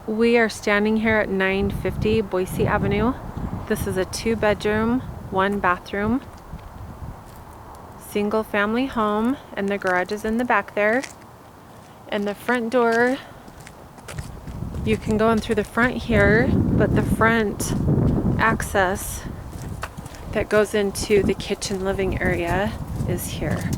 We are standing here at 950 Boise Avenue. This is a 2-bedroom, 1-bathroom, single family home, and the garage is in the back there. And the front door, you can go in through the front here, but the front access that goes into the kitchen living area is here.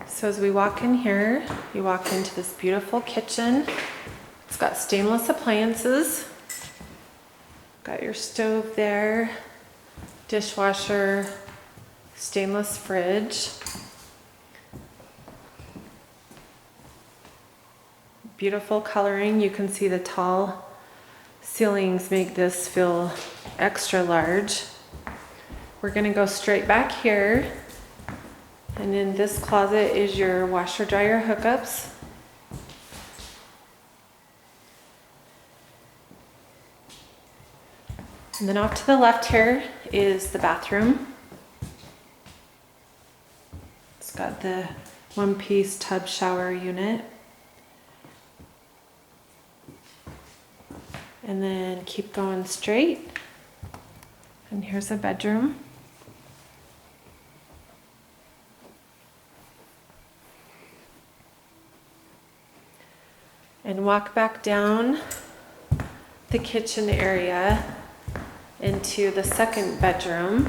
So as we walk in here, you walk into this beautiful kitchen. It's got stainless appliances. Got your stove there, dishwasher, stainless fridge. Beautiful coloring. You can see the tall ceilings make this feel extra large. We're gonna go straight back here. And in this closet is your washer dryer hookups. And then off to the left here is the bathroom. It's got the 1-piece tub shower unit. And then keep going straight. And here's a bedroom. And walk back down the kitchen area into the 2nd bedroom,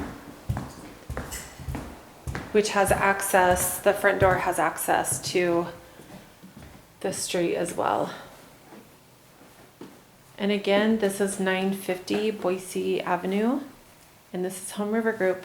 which has access, the front door has access to the street as well. And again, this is 950 Boise Avenue, and this is Home River Group.